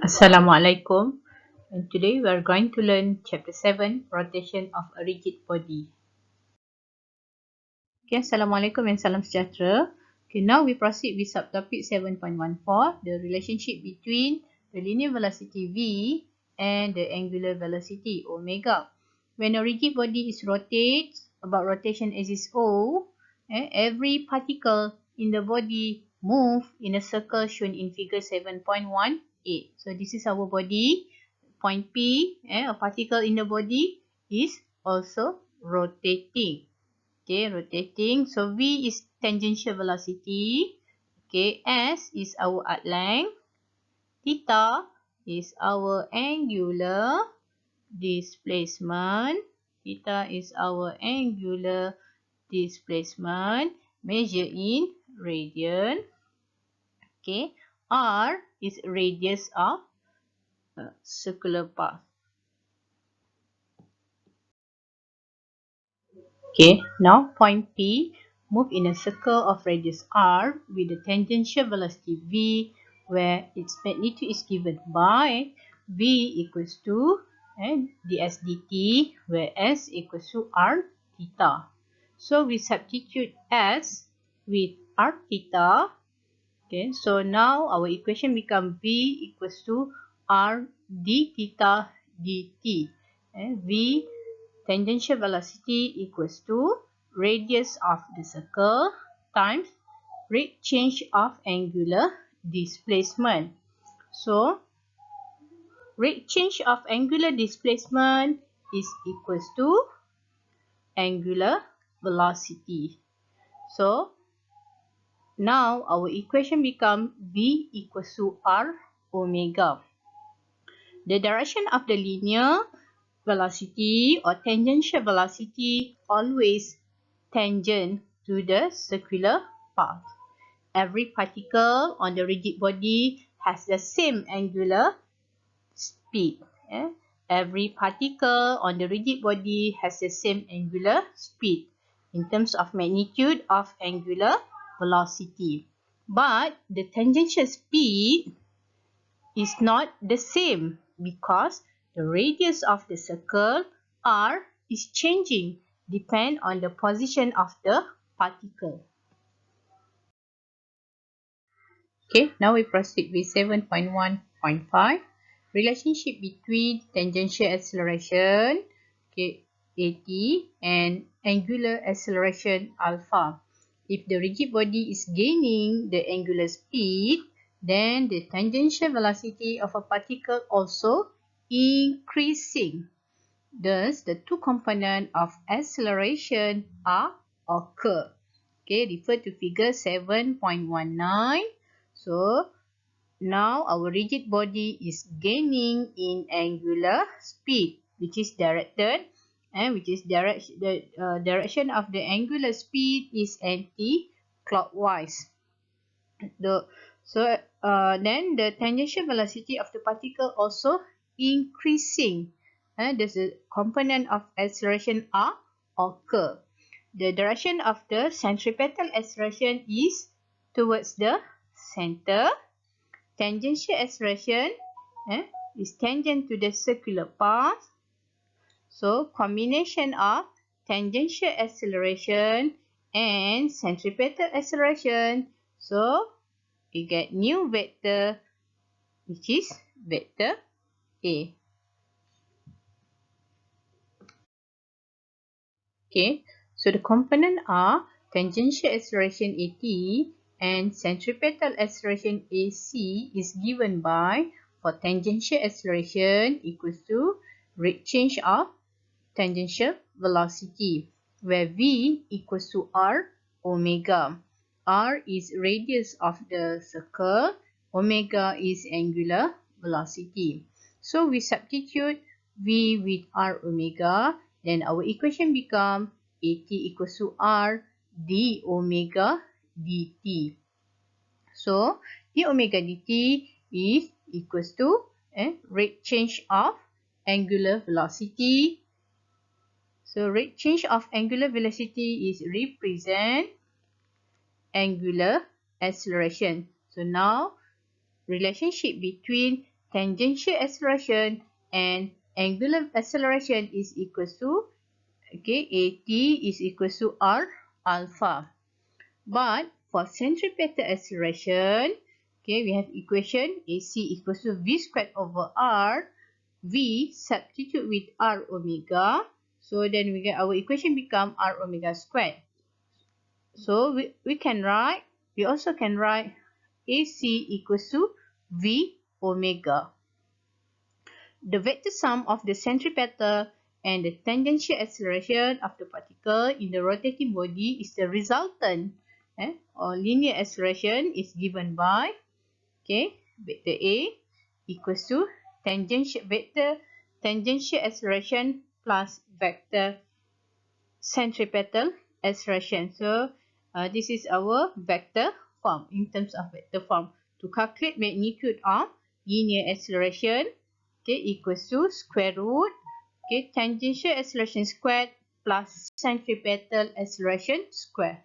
Assalamualaikum, and today we are going to learn chapter 7, rotation of a rigid body. Okay, Assalamualaikum and salam sejahtera. Okay, now we proceed with subtopic 7.14, the relationship between the linear velocity v and the angular velocity omega. When a rigid body is rotated about rotation axis O, every particle in the body move in a circle shown in figure 7.18. So this is our body. Point P, a particle in the body is also rotating. Okay, rotating. So V is tangential velocity. Okay, S is our arc length. Theta is our angular displacement. Theta is our angular displacement measured in radian. Okay, R is radius of circular path. Okay, now point P move in a circle of radius r with the tangential velocity v, where its magnitude is given by v equals to ds dt, where s equals to r theta. So we substitute s with r theta. Okay, so now our equation become v equals to r d theta dt. V tangential velocity equals to radius of the circle times rate change of angular displacement. So, rate change of angular displacement is equals to angular velocity. So, now our equation become V equals to R omega. The direction of the linear velocity or tangential velocity always tangent to the circular path. Every particle on the rigid body has the same angular speed. Every particle on the rigid body has the same angular speed in terms of magnitude of angular velocity. But the tangential speed is not the same because the radius of the circle r is changing depend on the position of the particle. Okay, now we proceed with 7.1.5, relationship between tangential acceleration, okay, at, and angular acceleration alpha. If the rigid body is gaining the angular speed, then the tangential velocity of a particle also increasing. Thus, the two components of acceleration are occur. Okay, refer to figure 7.19. So, now our rigid body is gaining in angular speed, which is directed, and the direction of the angular speed is anti-clockwise. Then the tangential velocity of the particle also increasing. There's a component of acceleration R occur. The direction of the centripetal acceleration is towards the center. Tangential acceleration is tangent to the circular path. So combination of tangential acceleration and centripetal acceleration. So we get new vector, which is vector A. Okay, so the component are tangential acceleration AT and centripetal acceleration AC is given by, for tangential acceleration equals to rate change of tangential velocity, where V equals to R omega. R is radius of the circle, omega is angular velocity. So we substitute V with R omega, then our equation become AT equals to R d omega dt. So d omega dt is equals to rate change of angular velocity. So rate change of angular velocity is represent angular acceleration. So now relationship between tangential acceleration and angular acceleration is equals to, okay, AT is equals to R alpha. But for centripetal acceleration, okay, we have equation AC equals to V squared over R. V substitute with R omega. So then we get our equation become R omega squared. So we also can write AC equals to V omega. The vector sum of the centripetal and the tangential acceleration of the particle in the rotating body is the resultant, or linear acceleration is given by, okay, vector A equals to tangential acceleration plus vector centripetal acceleration. So this is our vector form in terms of vector form. To calculate magnitude of linear acceleration, okay, equals to square root, okay, tangential acceleration squared plus centripetal acceleration squared.